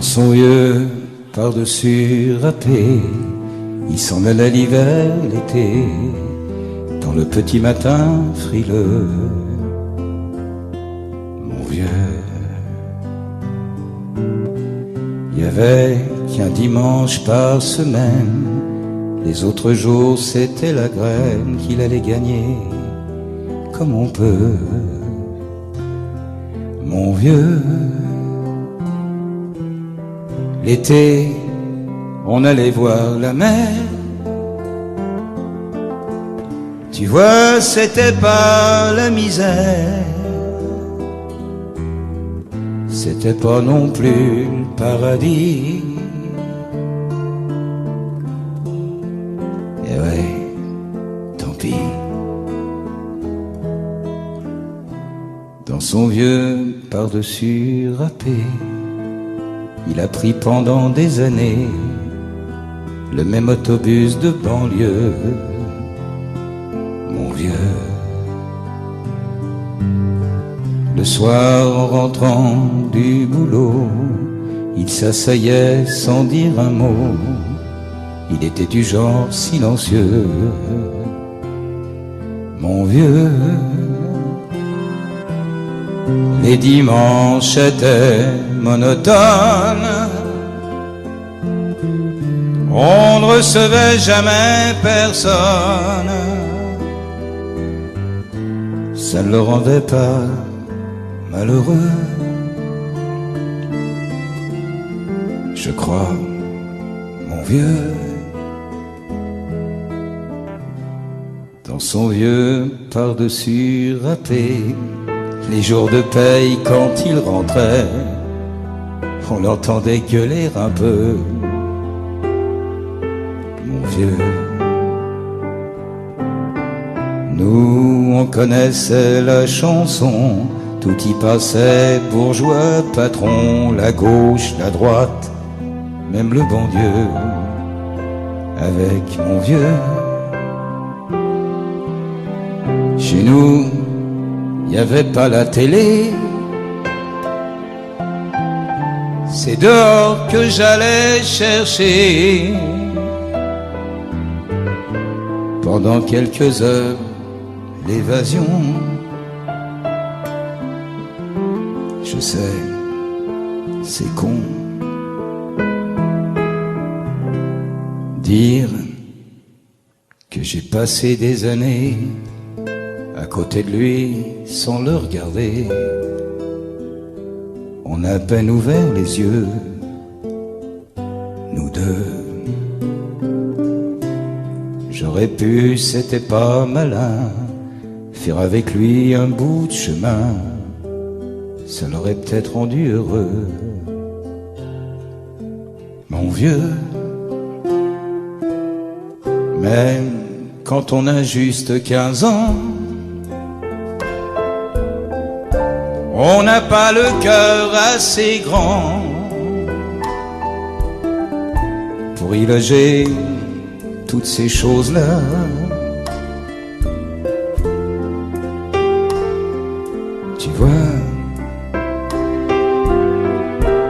Dans son vieux par-dessus râpé, il s'en allait l'hiver, l'été, dans le petit matin frileux. Mon vieux, il y avait qu'un dimanche par semaine, les autres jours c'était la graine qu'il allait gagner comme on peut. Mon vieux, l'été, on allait voir la mer. Tu vois, c'était pas la misère, c'était pas non plus le paradis. Et ouais, tant pis. Dans son vieux par-dessus râpé, il a pris pendant des années le même autobus de banlieue. Mon vieux, le soir en rentrant du boulot, il s'asseyait sans dire un mot. Il était du genre silencieux. Mon vieux, les dimanches étaient monotones. On ne recevait jamais personne. Ça ne le rendait pas malheureux, je crois, mon vieux. Dans son vieux par-dessus râpé, les jours de paye quand il rentrait, on l'entendait gueuler un peu. Mon vieux, nous on connaissait la chanson, tout y passait, bourgeois, patron, la gauche, la droite, même le bon Dieu. Avec mon vieux, chez nous, il n'y avait pas la télé. C'est dehors que j'allais chercher pendant quelques heures l'évasion. Je sais, c'est con dire que j'ai passé des années à côté de lui sans le regarder. On a à peine ouvert les yeux, nous deux. J'aurais pu, c'était pas malin, faire avec lui un bout de chemin. Ça l'aurait peut-être rendu heureux. Mon vieux, même quand on a juste 15 ans, on n'a pas le cœur assez grand pour y loger toutes ces choses-là. Tu vois,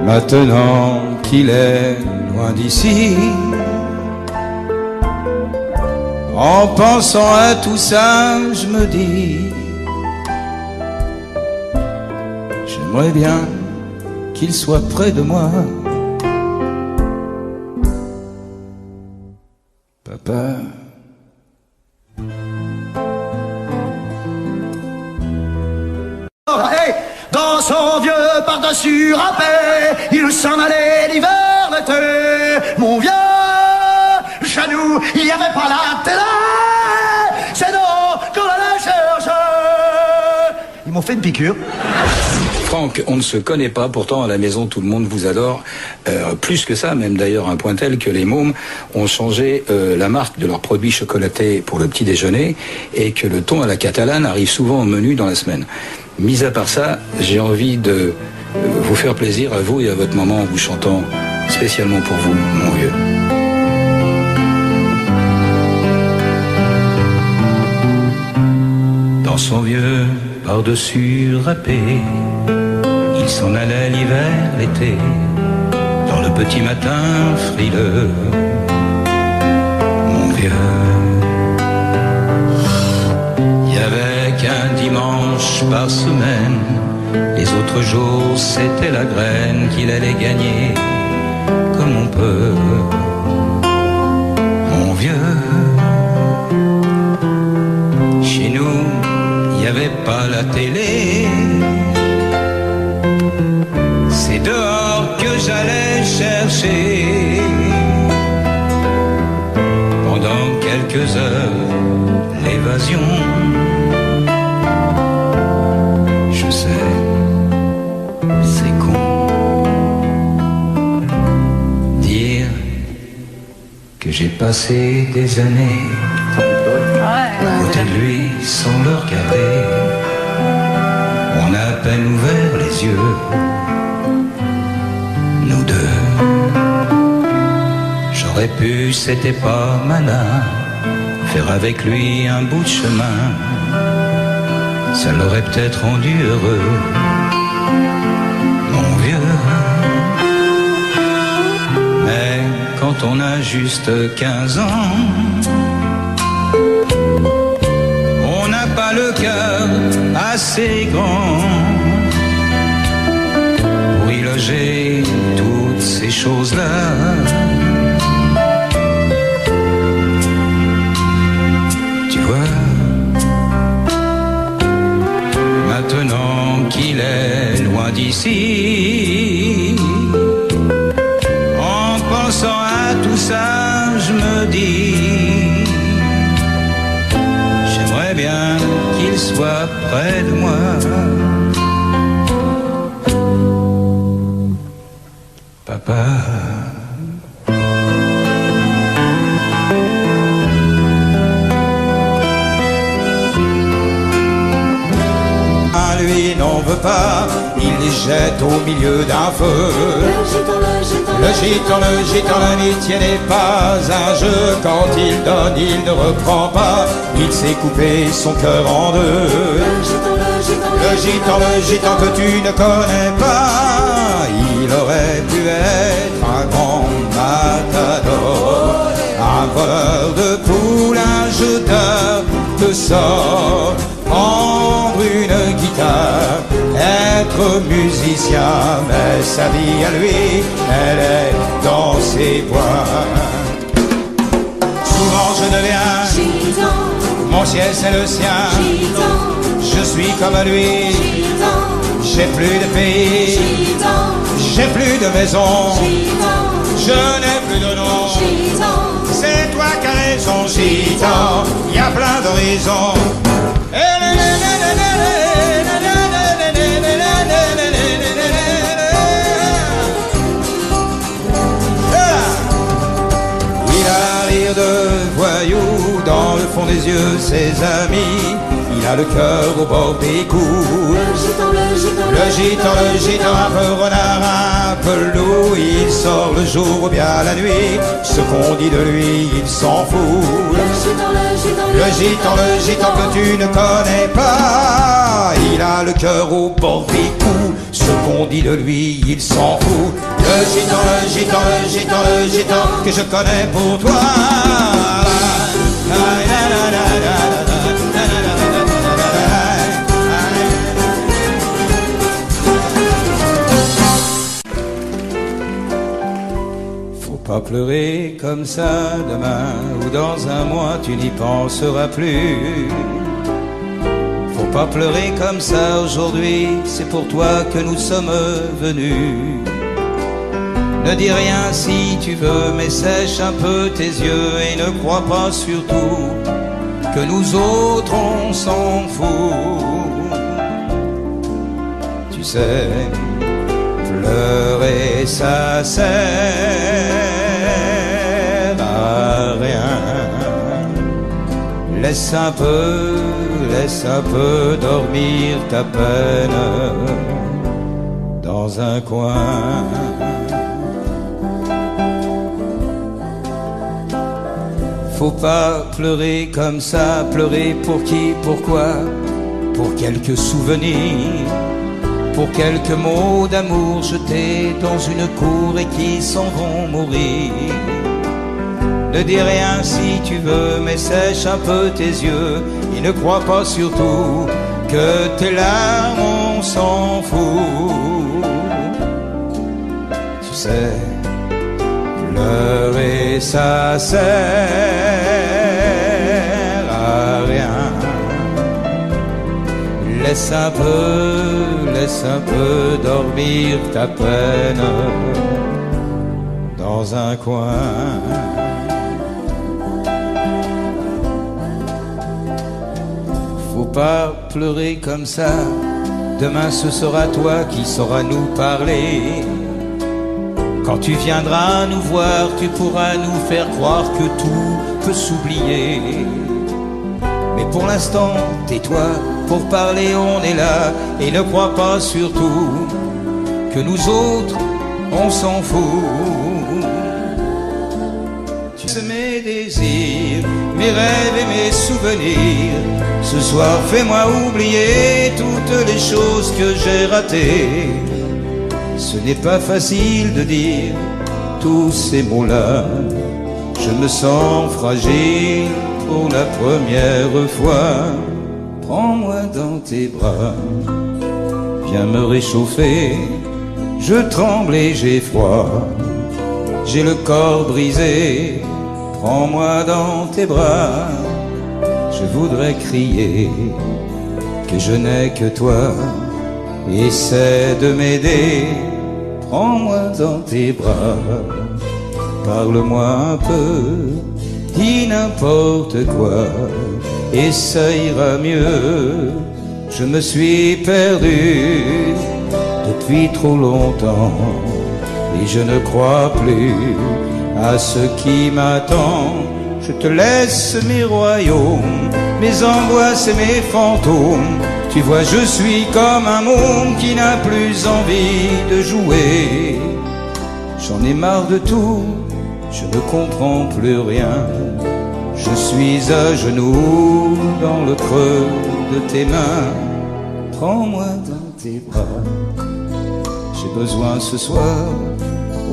maintenant qu'il est loin d'ici, en pensant à tout ça, je me dis, j'aimerais bien qu'il soit près de moi. Papa, hey, dans son vieux par-dessus râpé, il s'en allait l'hiver, l'été. Mon vieux, chez nous, il n'y avait pas la télé. C'est donc qu'on allait chercher. Ils m'ont fait une piqûre. Franck, on ne se connaît pas, pourtant à la maison tout le monde vous adore. Plus que ça, même d'ailleurs, un point tel que les mômes ont changé la marque de leurs produits chocolatés pour le petit déjeuner et que le thon à la catalane arrive souvent au menu dans la semaine. Mis à part ça, j'ai envie de vous faire plaisir à vous et à votre maman en vous chantant spécialement pour vous, mon vieux. Dans son vieux par-dessus râpé, il s'en allait l'hiver, l'été, un petit matin frileux, mon vieux. Il y avait qu'un dimanche par semaine, les autres jours c'était la graine qu'il allait gagner comme on peut, mon vieux. Chez nous, il n'y avait pas la télé, c'est dehors que j'allais chercher. Pendant quelques heures, l'évasion. Je sais, c'est con. Dire que j'ai passé des années à côté de lui sans le regarder. On a à peine ouvert les yeux, nous deux. J'aurais pu, c'était pas malin, faire avec lui un bout de chemin. Ça l'aurait peut-être rendu heureux, mon vieux. Mais quand on a juste 15 ans, on n'a pas le cœur assez grand pour y loger toutes ces choses-là. Tu vois, maintenant qu'il est loin d'ici, en pensant à tout ça, je me dis, j'aimerais bien qu'il soit près de moi. Papa. Lui n'en veut pas, il les jette au milieu d'un feu. Le gitan, l'amitié n'est pas un jeu. Quand il donne, il ne reprend pas. Il s'est coupé son cœur en deux. Le gitan que tu ne connais pas, il aurait pu être un grand matador, un voleur de poules, un jeteur de sorts, prendre une guitare, être musicien, mais sa vie à lui, elle est dans ses bois. Souvent je deviens gitan, mon ciel c'est le sien, gitan, je suis comme lui, gitan, j'ai plus de pays, gitan, j'ai plus de maison, gitan, je n'ai plus de nom. gitan. C'est toi qui as raison, gitan, y a plein d'horizons. Il a un rire de voyou dans le fond des yeux, ses amis. Il a le cœur au bord des coups. Le gitan, un peu renard, un peu loup. Il sort le jour ou bien la nuit. Ce qu'on dit de lui, il s'en fout. Le gitan que tu ne connais pas, il a le cœur au bord des coups. Ce qu'on dit de lui, il s'en fout. Le gitan que je connais pour toi. Pas pleurer comme ça demain ou dans un mois, tu n'y penseras plus. Faut pas pleurer comme ça aujourd'hui, c'est pour toi que nous sommes venus. Ne dis rien si tu veux, mais sèche un peu tes yeux et ne crois pas surtout que nous autres on s'en fout. Tu sais, pleurer ça sert à rien. Laisse un peu dormir ta peine dans un coin. Faut pas pleurer comme ça, pleurer pour qui, pourquoi? Pour quelques souvenirs. pour quelques mots d'amour jetés dans une cour et qui s'en vont mourir. Ne dis rien si tu veux, mais sèche un peu tes yeux et ne crois pas surtout que tes larmes on s'en fout. Tu sais, pleurer ça sert à rien. Laisse un peu dormir ta peine dans un coin. Faut pas pleurer comme ça, demain ce sera toi qui sauras nous parler. Quand tu viendras nous voir, tu pourras nous faire croire que tout peut s'oublier. Mais pour l'instant, tais-toi, pour parler on est là. Et ne crois pas surtout que nous autres, on s'en fout. Tu sais mes désirs, mes rêves et mes souvenirs. Ce soir fais-moi oublier toutes les choses que j'ai ratées. Ce n'est pas facile de dire tous ces mots-là. Je me sens fragile pour la première fois. Prends-moi dans tes bras, viens me réchauffer. Je tremble et j'ai froid, j'ai le corps brisé. Prends-moi dans tes bras, je voudrais crier que je n'ai que toi. Essaie de m'aider, prends-moi dans tes bras. Parle-moi un peu, dis n'importe quoi, et ça ira mieux. Je me suis perdu depuis trop longtemps, et je ne crois plus à ce qui m'attend. Je te laisse mes royaumes, mes angoisses et mes fantômes. Tu vois, je suis comme un môme qui n'a plus envie de jouer. J'en ai marre de tout, je ne comprends plus rien. Je suis à genoux dans le creux de tes mains. Prends-moi dans tes bras. J'ai besoin ce soir,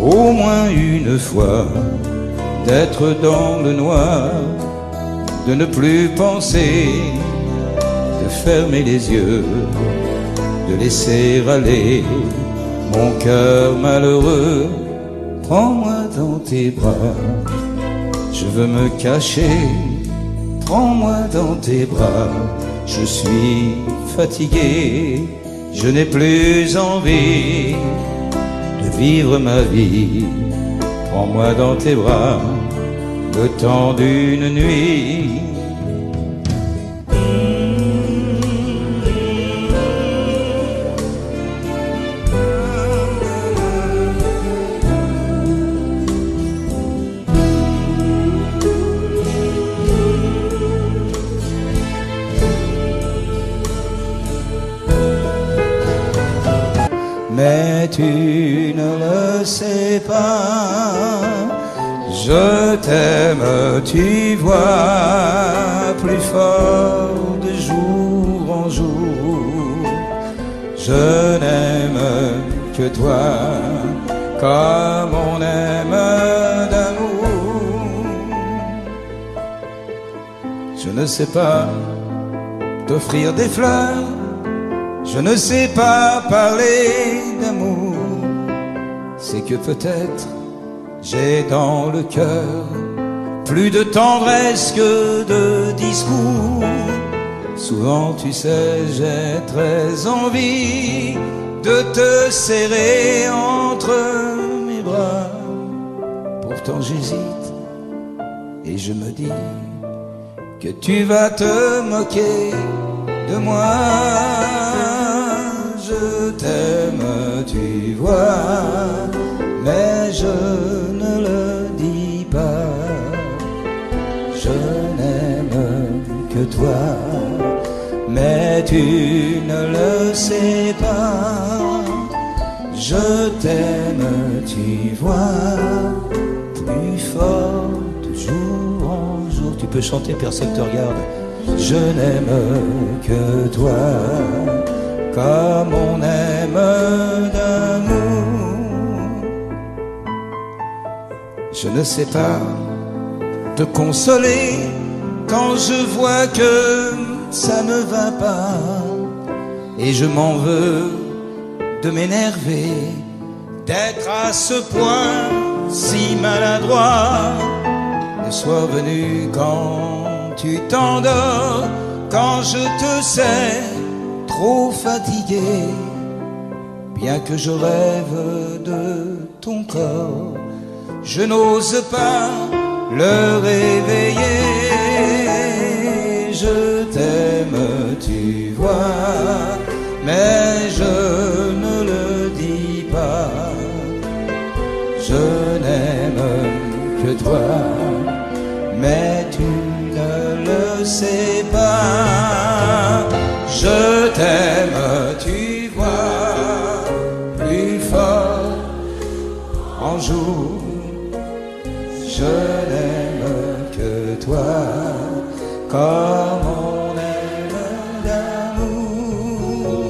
au moins une fois, d'être dans le noir, de ne plus penser, de fermer les yeux, de laisser aller mon cœur malheureux. Prends-moi dans tes bras, je veux me cacher. Prends-moi dans tes bras, je suis fatigué, je n'ai plus envie de vivre ma vie. Prends-moi dans tes bras, le temps d'une nuit. Mais tu ne le sais pas, je t'aime, tu vois, plus fort de jour en jour. Je n'aime que toi, comme on aime d'amour. Je ne sais pas t'offrir des fleurs, je ne sais pas parler d'amour. C'est que peut-être j'ai dans le cœur plus de tendresse que de discours. Souvent tu sais j'ai très envie de te serrer entre mes bras. Pourtant j'hésite et je me dis que tu vas te moquer de moi. Je t'aime, tu vois, mais je ne le dis pas. Je n'aime que toi, mais tu ne le sais pas. Je t'aime, tu vois, plus fort de jour en jour. Tu peux chanter, personne te regarde. Je n'aime que toi, comme on aime d'amour. Je ne sais pas te consoler quand je vois que ça ne va pas, et je m'en veux de m'énerver, d'être à ce point si maladroit. Le soir venu quand tu t'endors, quand je te sais trop fatigué, bien que je rêve de ton corps, je n'ose pas le réveiller. Je t'aime, tu vois, mais je ne le dis pas. Je n'aime que toi, mais tu ne le sais pas. Je t'aime, tu vois, plus fort en jour. Je n'aime que toi, comme on aime d'amour.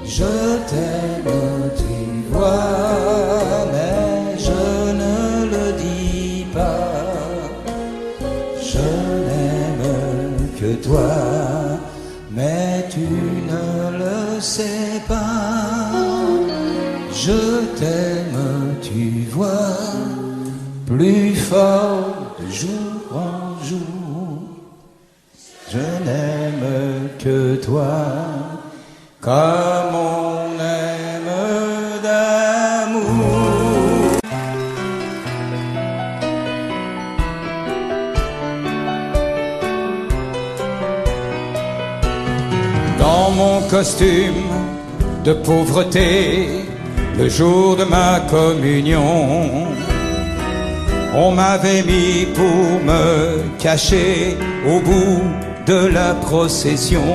Je t'aime, tu vois, mais je ne le dis pas. Je n'aime que toi, mais tu ne le sais pas. Je t'aime, tu vois, plus fort de jour en jour. Je n'aime que toi, comme on aime d'amour. Dans mon costume de pauvreté, le jour de ma communion, on m'avait mis pour me cacher au bout de la procession.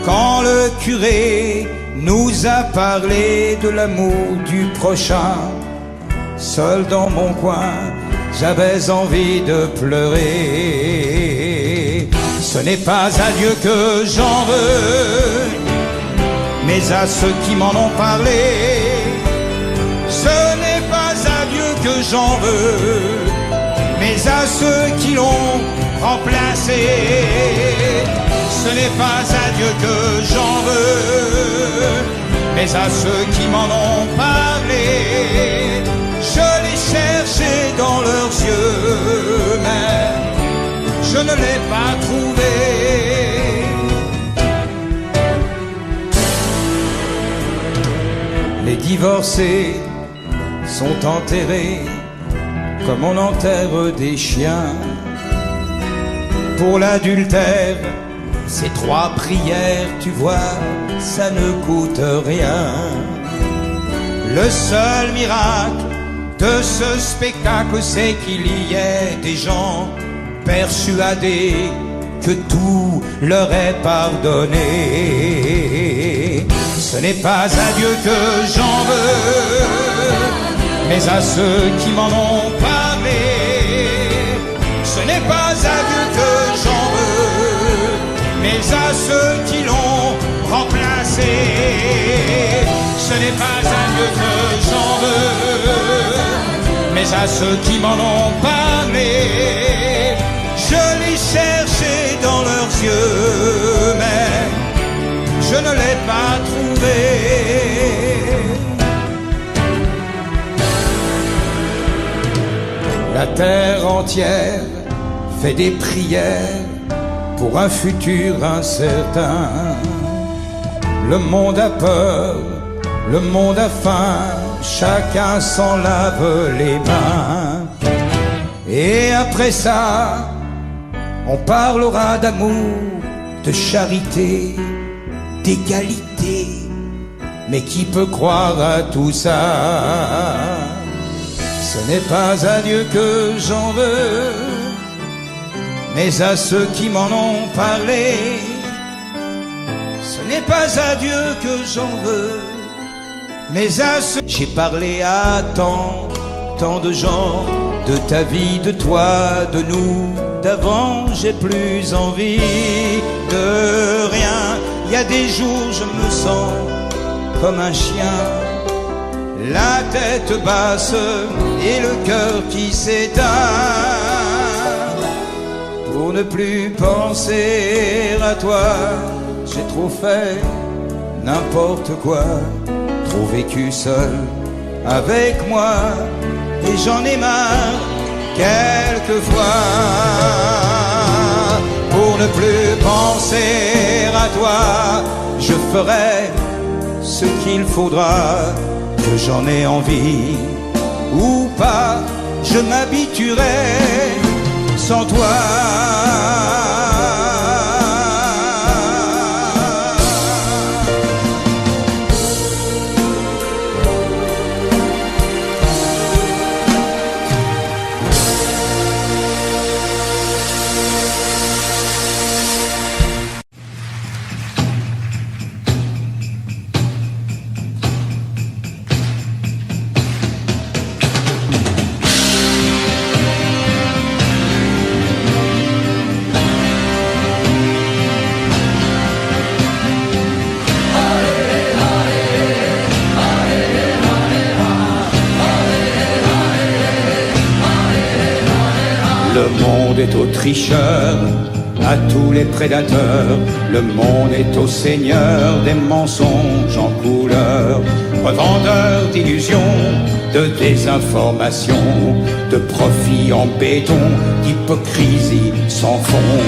Quand le curé nous a parlé de l'amour du prochain, seul dans mon coin, j'avais envie de pleurer. Ce n'est pas à Dieu que j'en veux, mais à ceux qui m'en ont parlé. Ce n'est pas à Dieu que j'en veux, mais à ceux qui l'ont remplacé. Ce n'est pas à Dieu que j'en veux, mais à ceux qui m'en ont parlé. Je l'ai cherché dans leurs yeux, mais je ne l'ai pas trouvé. Les divorcés sont enterrés comme on enterre des chiens. Pour l'adultère, ces 3 prières, tu vois, ça ne coûte rien. Le seul miracle de ce spectacle, c'est qu'il y ait des gens persuadés que tout leur est pardonné. Ce n'est pas à Dieu que j'en veux, mais à ceux qui m'en ont parlé. Ce n'est pas à Dieu que j'en veux, mais à ceux qui l'ont remplacé. Ce n'est pas à Dieu que j'en veux, mais à ceux qui m'en ont parlé. Je l'ai cherché dans leurs yeux, mais je ne l'ai pas trouvé. La terre entière fait des prières pour un futur incertain. Le monde a peur, le monde a faim, chacun s'en lave les mains. Et après ça, on parlera d'amour, de charité, d'égalité. Mais qui peut croire à tout ça? Ce n'est pas à Dieu que j'en veux, mais à ceux qui m'en ont parlé. Ce n'est pas à Dieu que j'en veux, mais à ceux... J'ai parlé à tant de gens, de ta vie, de toi, de nous, d'avant. J'ai plus envie de rien. y a des jours je me sens comme un chien, la tête basse et le cœur qui s'éteint. Pour ne plus penser à toi, j'ai trop fait n'importe quoi, trop vécu seul avec moi, et j'en ai marre quelquefois. Pour ne plus penser à toi, je ferai ce qu'il faudra, que j'en ai envie ou pas, je m'habituerai sans toi. Le monde est aux tricheurs, à tous les prédateurs. Le monde est aux seigneurs des mensonges en couleur, revendeurs d'illusions, de désinformation, de profit en béton, d'hypocrisie sans fond.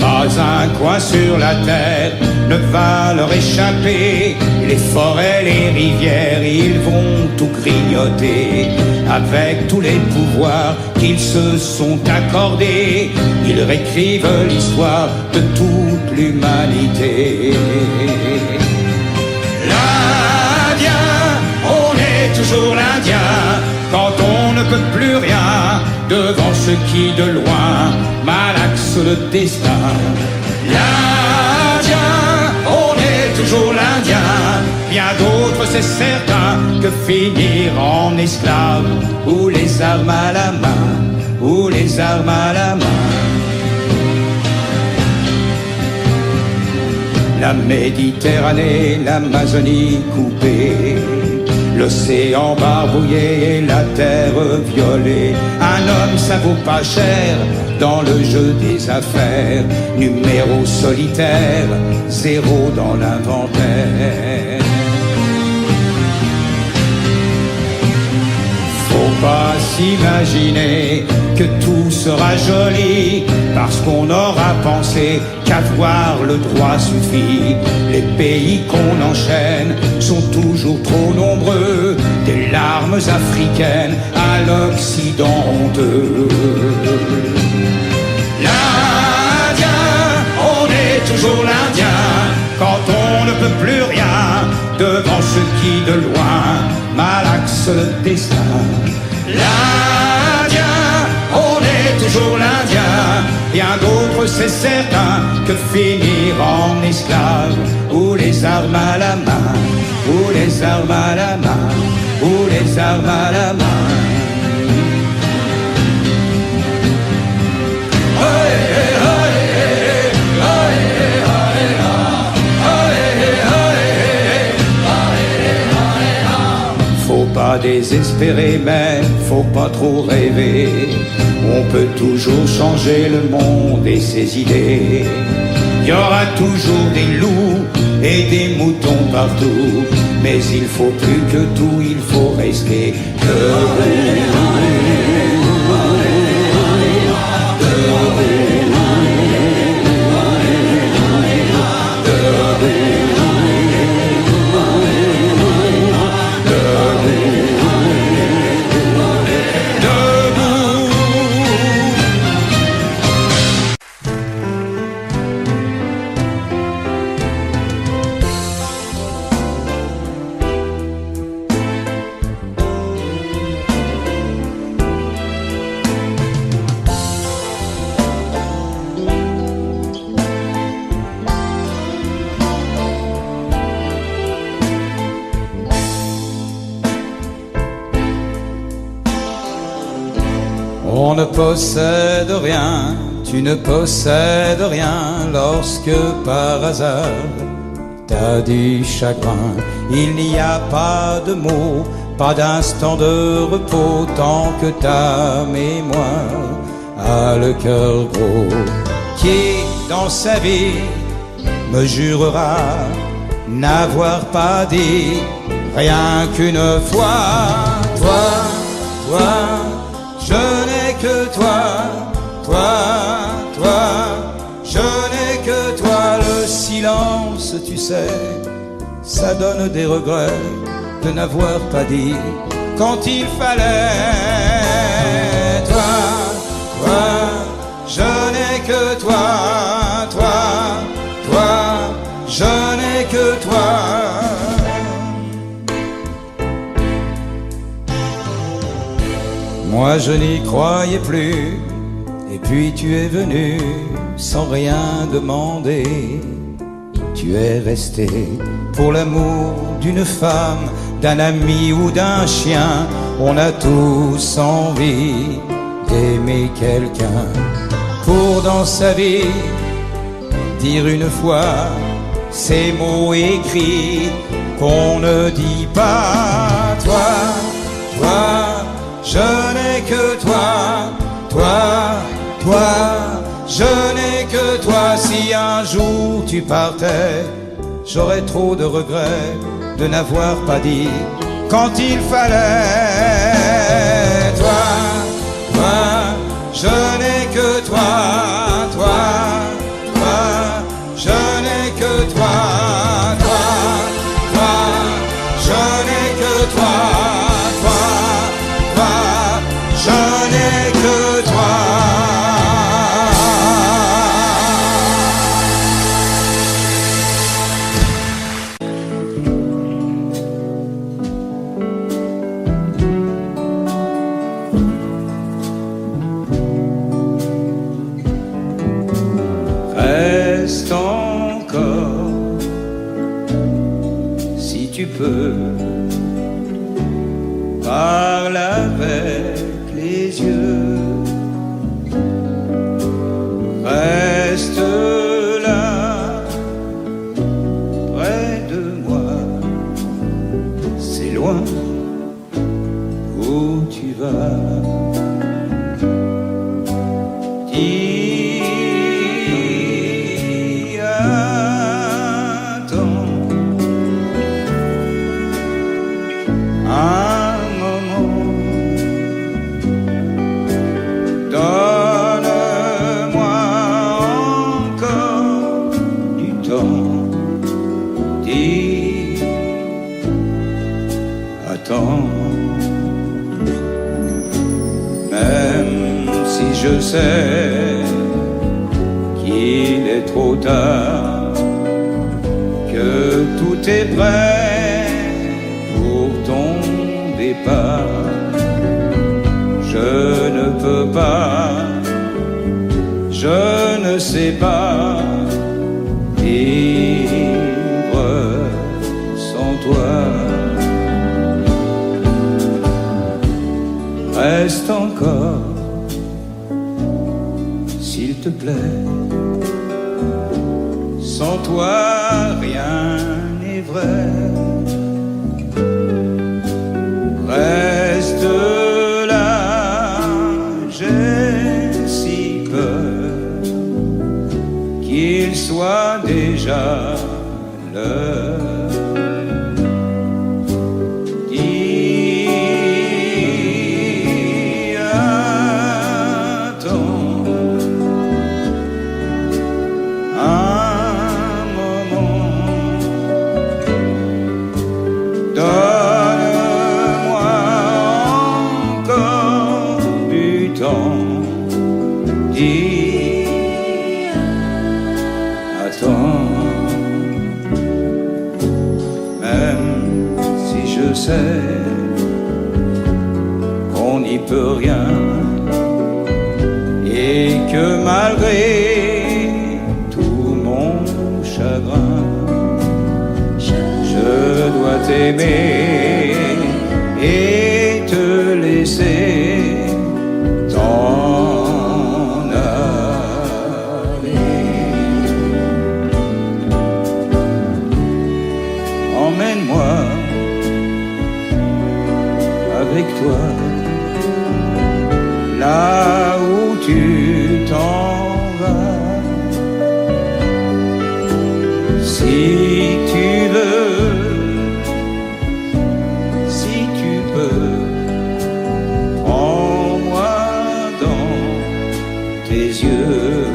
Pas un coin sur la terre ne va leur échapper. Les forêts, les rivières, ils vont tout grignoter. Avec tous les pouvoirs qu'ils se sont accordés, ils réécrivent l'histoire de toute l'humanité. L'Indien, on est toujours l'Indien, quand on ne peut plus rien devant ceux qui de loin malaxent le destin. L'Indien, on est toujours l'Indien, bien d'autres c'est certain que finir en esclave, ou les armes à la main, ou les armes à la main. La Méditerranée, l'Amazonie coupée, l'océan barbouillé et la terre violée. Un homme ça vaut pas cher dans le jeu des affaires, numéro solitaire, zéro dans l'inventaire. Faut pas s'imaginer que tout sera joli parce qu'on aura pensé qu'avoir le droit suffit. Les pays qu'on enchaîne sont toujours trop nombreux, des larmes africaines à l'Occident honteux. L'Indien, on est toujours l'Indien, quand on ne peut plus rien devant ceux qui de loin malaxent le destin. L'Indien, on est toujours l'Indien, bien d'autres c'est certain que finir en esclave, ou les armes à la main, ou les armes à la main, ou les armes à la main. Faut pas désespérer, mais faut pas trop rêver. On peut toujours changer le monde et ses idées. Il y aura toujours des loups et des moutons partout, mais il faut plus que tout, il faut rester debout. On ne possède rien, Tu ne possèdes rien lorsque par hasard t'as du chagrin. Il n'y a pas de mots, pas d'instant de repos tant que ta mémoire a le cœur gros. Qui dans sa vie me jurera n'avoir pas dit rien qu'une fois. Toi, je n'ai que toi, je n'ai que toi. Le silence, tu sais, ça donne des regrets de n'avoir pas dit quand il fallait. Toi, je n'ai que toi, je n'ai que toi. Moi je n'y croyais plus, et puis tu es venu sans rien demander. Tu es resté pour l'amour d'une femme, d'un ami ou d'un chien. On a tous envie d'aimer quelqu'un pour dans sa vie dire une fois ces mots écrits qu'on ne dit pas. Toi, je n'ai que toi, je n'ai que toi. Si un jour tu partais, j'aurais trop de regrets de n'avoir pas dit quand il fallait. Toi, je n'ai que toi, je n'ai que toi, je n'ai que toi, je n'ai que toi. Reste encore, si tu peux, parle avec les yeux. Reste là, près de moi. C'est loin où tu vas. Même si je sais qu'il est trop tard, que tout est prêt pour ton départ, je ne peux pas, je ne sais pas vivre sans toi. Reste encore, s'il te plaît. Sans toi, rien n'est vrai. Reste là, j'ai si peur qu'il soit déjà l'heure. Attends, même si je sais qu'on n'y peut rien et que malgré tout mon chagrin, je dois t'aimer et te laisser t'en aller. emmène-moi avec toi, là où tu t'en vas. Si tu veux, si tu peux, prends-moi dans tes yeux.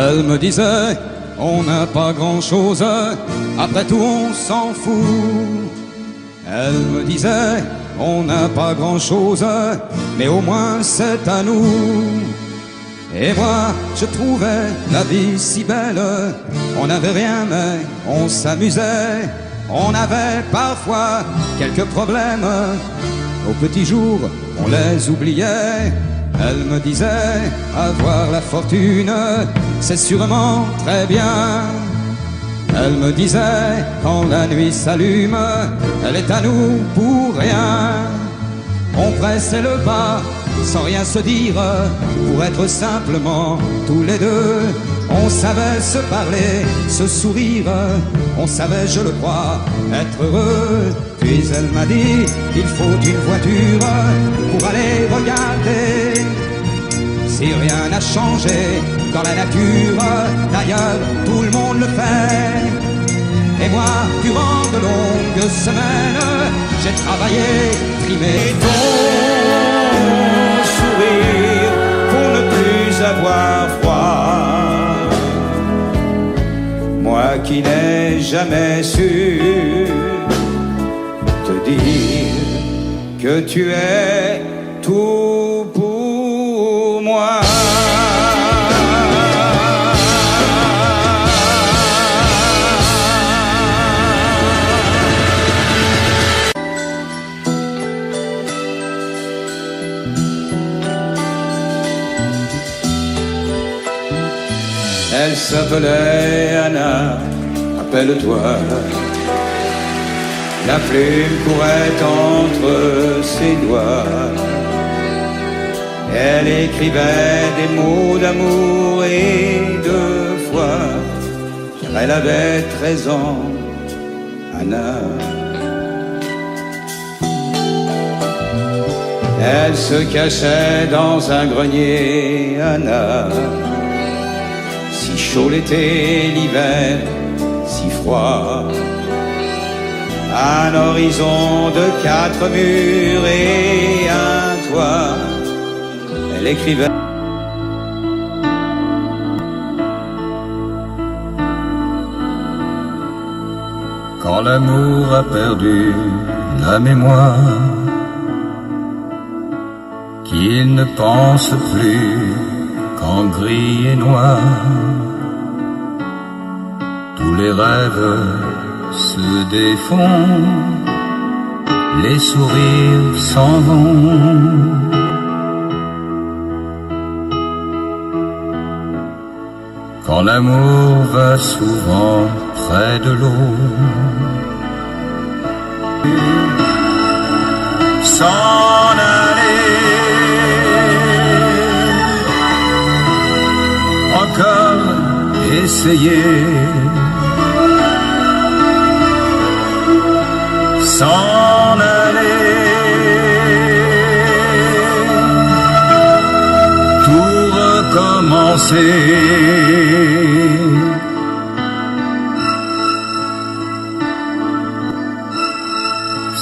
Elle me disait, on n'a pas grand-chose, après tout on s'en fout. Elle me disait, on n'a pas grand-chose, mais au moins c'est à nous. Et moi, je trouvais la vie si belle, on n'avait rien mais on s'amusait. On avait parfois quelques problèmes, aux petits jours on les oubliait. Elle me disait, avoir la fortune, c'est sûrement très bien. Elle me disait, quand la nuit s'allume, elle est à nous pour rien. On pressait le pas, sans rien se dire, pour être simplement tous les deux. On savait se parler, se sourire, on savait, je le crois, être heureux. Puis elle m'a dit, il faut une voiture pour aller regarder si rien n'a changé dans la nature. D'ailleurs, tout le monde le fait. Et moi, durant de longues semaines, j'ai travaillé, trimé ton sourire pour ne plus avoir froid. Moi qui n'ai jamais su te dire que tu es tout pour moi. Elle s'appelait Anna, rappelle-toi. La plume courait entre ses doigts. Elle écrivait des mots d'amour et de foi, car elle avait 13 ans, Anna. Elle se cachait dans un grenier, Anna. Si chaud l'été, l'hiver, si froid. Un horizon de 4 murs et un toit. Elle écrivait. Quand l'amour a perdu la mémoire, qu'il ne pense plus qu'en gris et noir, tous les rêves se défont, les sourires s'en vont. Quand l'amour va souvent près de l'eau, s'en aller, encore essayer, s'en aller, tout recommencer.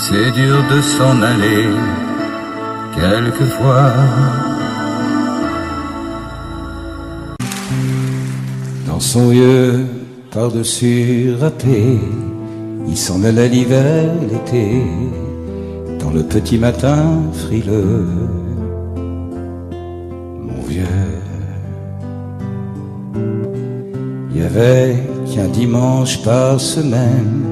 C'est dur de s'en aller, quelquefois. Dans son vieux par-dessus râpé, il s'en allait l'hiver, l'été, dans le petit matin frileux. Mon vieux, il y avait qu'un dimanche par semaine.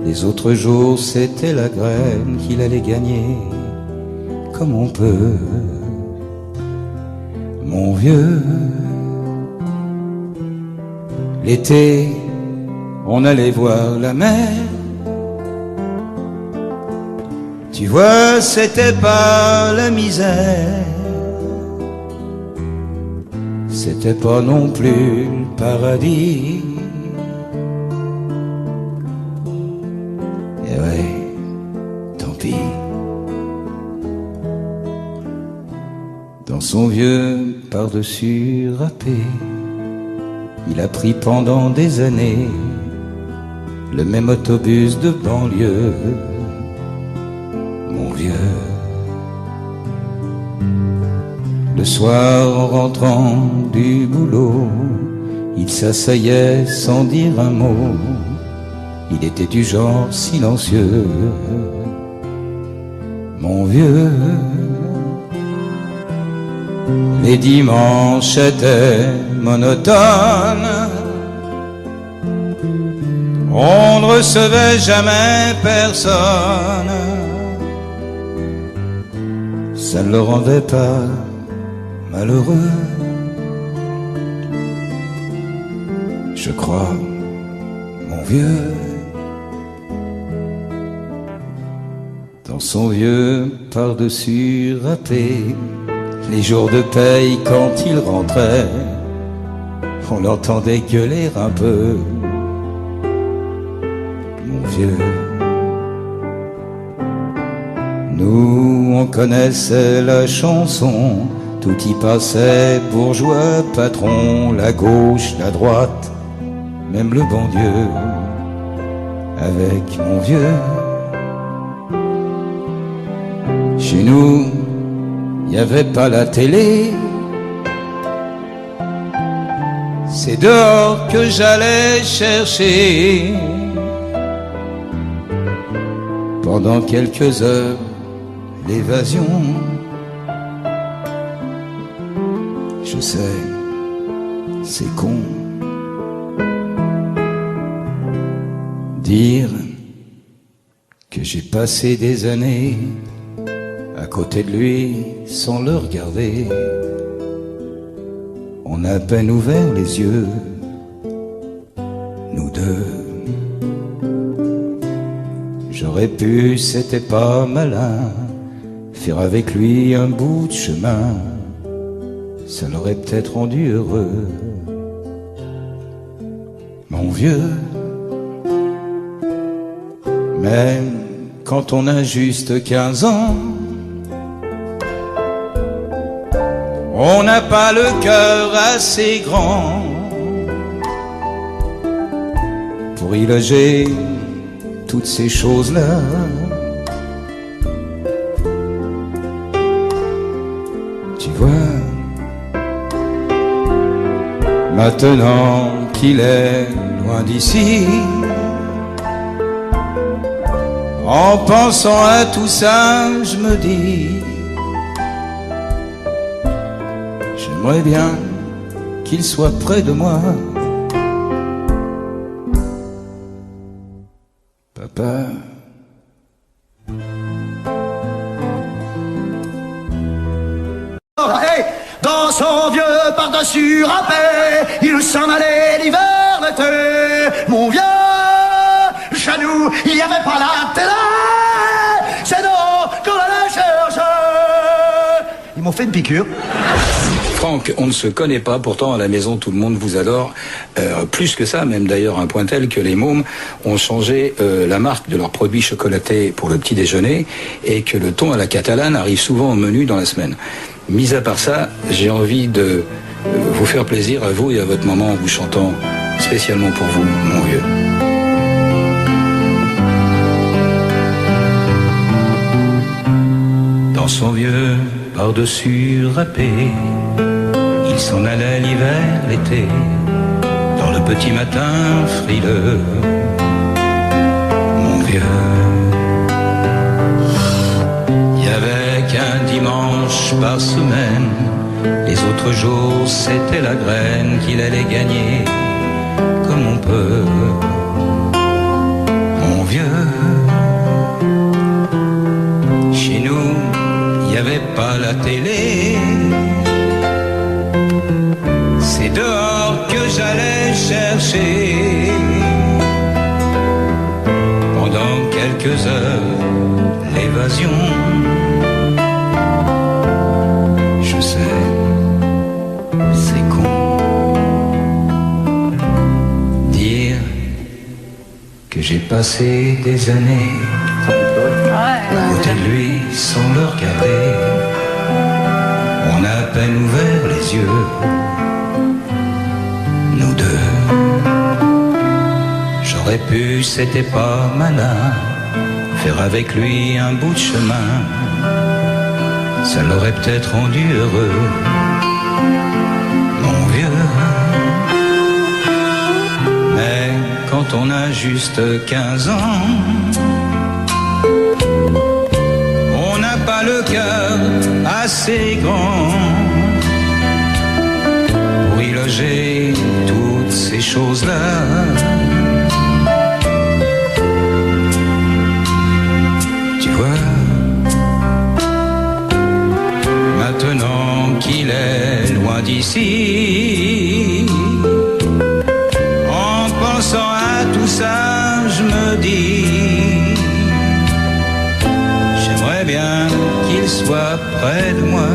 Les autres jours, c'était la graine qu'il allait gagner, comme on peut. Mon vieux, l'été, on allait voir la mer. Tu vois, c'était pas la misère, c'était pas non plus le paradis. Et ouais, tant pis. Dans son vieux par-dessus râpé, il a pris pendant des années le même autobus de banlieue. Mon vieux. Le soir, en rentrant du boulot, il s'asseyait sans dire un mot. Il était du genre silencieux. Mon vieux. Les dimanches étaient monotones. On ne recevait jamais personne. Ça ne le rendait pas malheureux, je crois, mon vieux. Dans son vieux par-dessus râpé, les jours de paye quand il rentrait, on l'entendait gueuler un peu, mon vieux. Nous, on connaissait la chanson, tout y passait, bourgeois, patron, la gauche, la droite, même le bon Dieu, avec mon vieux. Chez nous, il n'y avait pas la télé, c'est dehors que j'allais chercher. Pendant quelques heures, l'évasion. Je sais, c'est con. Dire que j'ai passé des années à côté de lui sans le regarder. On a à peine ouvert les yeux, nous deux. J'aurais pu, c'était pas malin, faire avec lui un bout de chemin. Ça l'aurait peut-être rendu heureux, mon vieux. Même quand on a juste 15 ans, on n'a pas le cœur assez grand pour y loger toutes ces choses-là. Tu vois, maintenant qu'il est loin d'ici, en pensant à tout ça, je me dis, j'aimerais bien qu'il soit près de moi. Papa. Hey, dans son vieux par-dessus râpé, il s'en allait l'hiver, l'été. Mon vieux Janou, il n'y avait pas la télé, c'est nous qu'on allait chercher. Ils m'ont fait une piqûre. Franck, on ne se connaît pas, pourtant à la maison tout le monde vous adore. Plus que ça, même d'ailleurs, un point tel que les mômes ont changé la marque de leurs produits chocolatés pour le petit déjeuner et que le thon à la catalane arrive souvent au menu dans la semaine. Mis à part ça, j'ai envie de vous faire plaisir à vous et à votre maman en vous chantant spécialement pour vous, mon vieux. Dans son vieux par-dessus râpé, il s'en allait l'hiver, l'été, dans le petit matin frileux, mon vieux. Il y avait qu'un dimanche par semaine, les autres jours c'était la graine qu'il allait gagner comme on peut, mon vieux. Chez nous, il n'y avait pas la télé, c'est dehors que j'allais chercher. Pendant quelques heures, l'évasion. Je sais, c'est con. J'ai passé des années à côté de lui sans le regarder. On a à peine ouvert les yeux, nous deux. J'aurais pu, c'était pas malin, faire avec lui un bout de chemin. Ça l'aurait peut-être rendu heureux, mon vieux. Mais quand on a juste 15 ans, on n'a pas le cœur assez grand pour y loger toutes ces choses-là. Tu vois, maintenant qu'il est loin d'ici, en pensant à tout ça, je me dis, j'aimerais bien qu'il soit près de moi.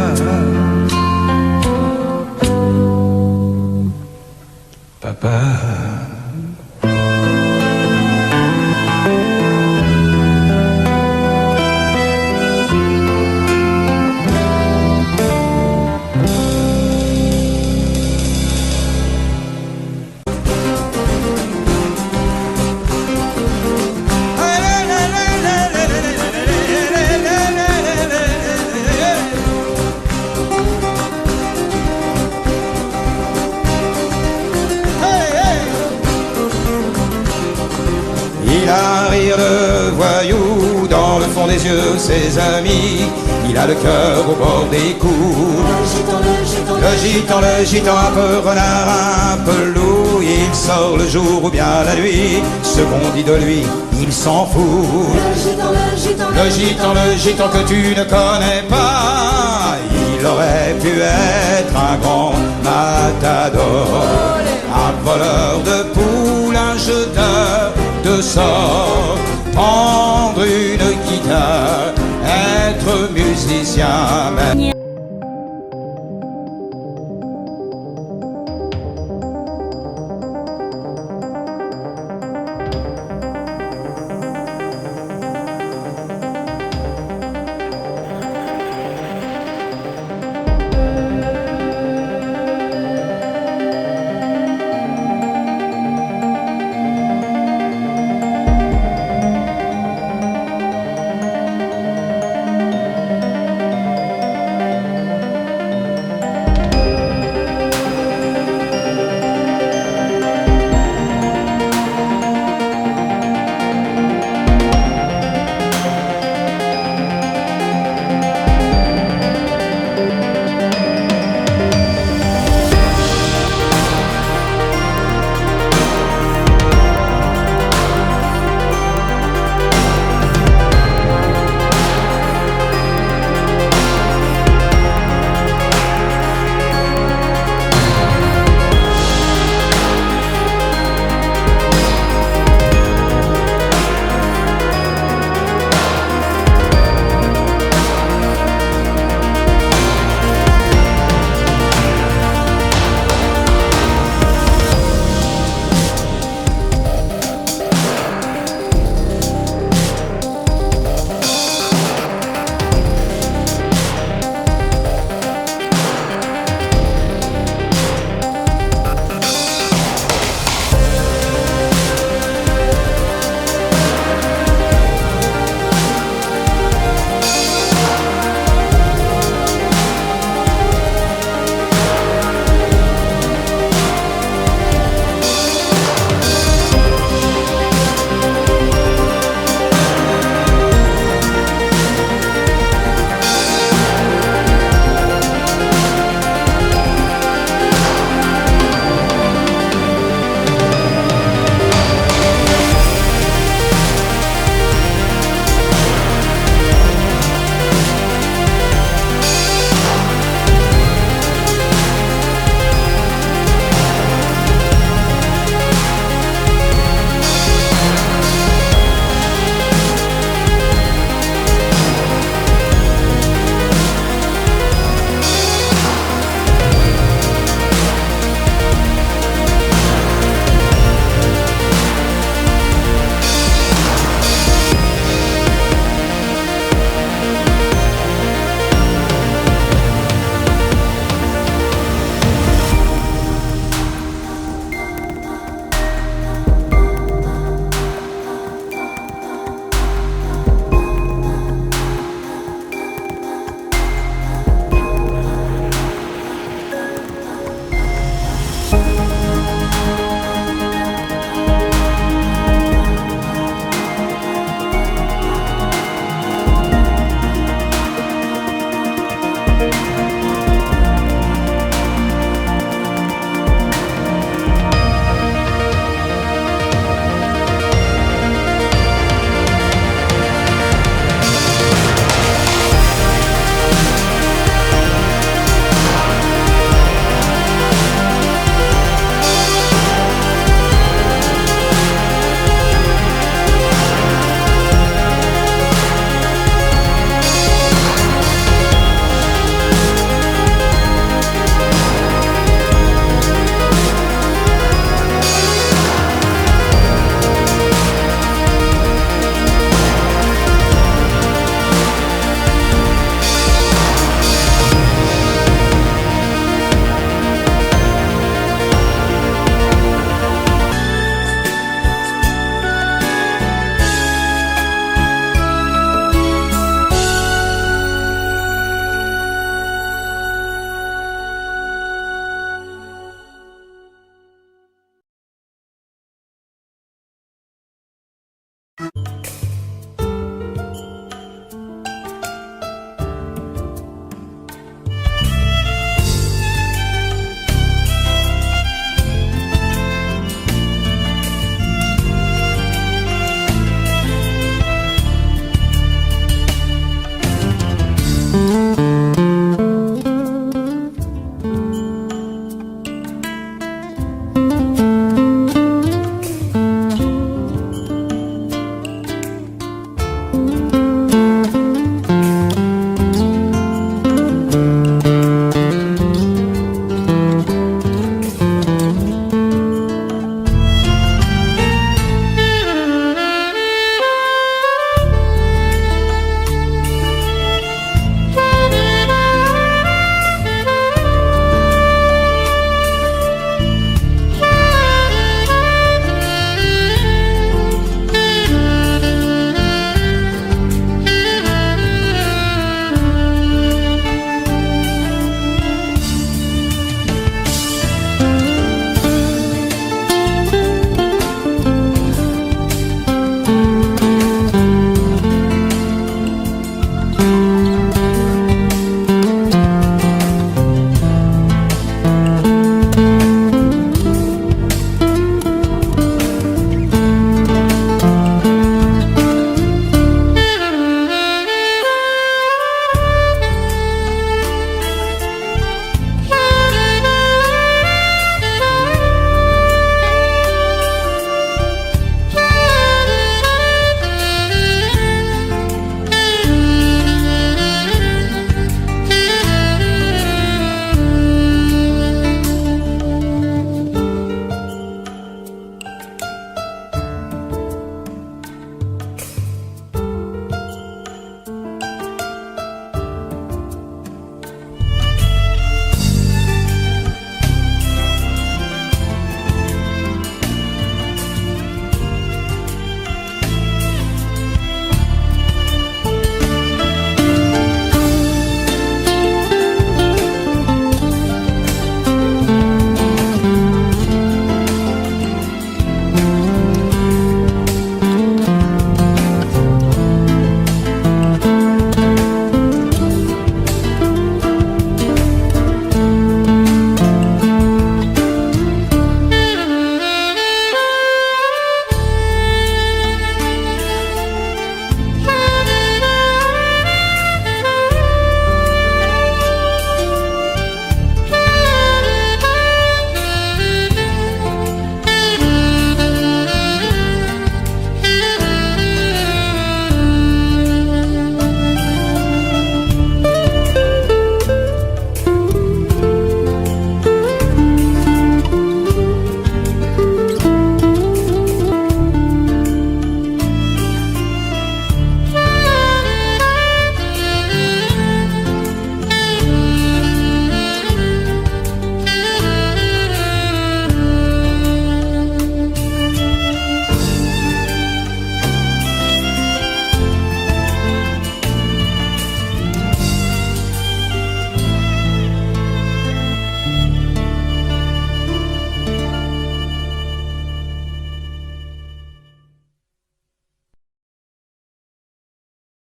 Papa. Il a un rire de voyou dans le fond des yeux, ses amis. Il a le cœur au bord des coups. Le gitan, un peu renard, un peu loup. Il sort le jour ou bien la nuit. Ce qu'on dit de lui, il s'en fout. Le gitan que tu ne connais pas. Il aurait pu être un grand matador, un voleur de poules, un jeteur de sort, prendre une guitare, être musicien.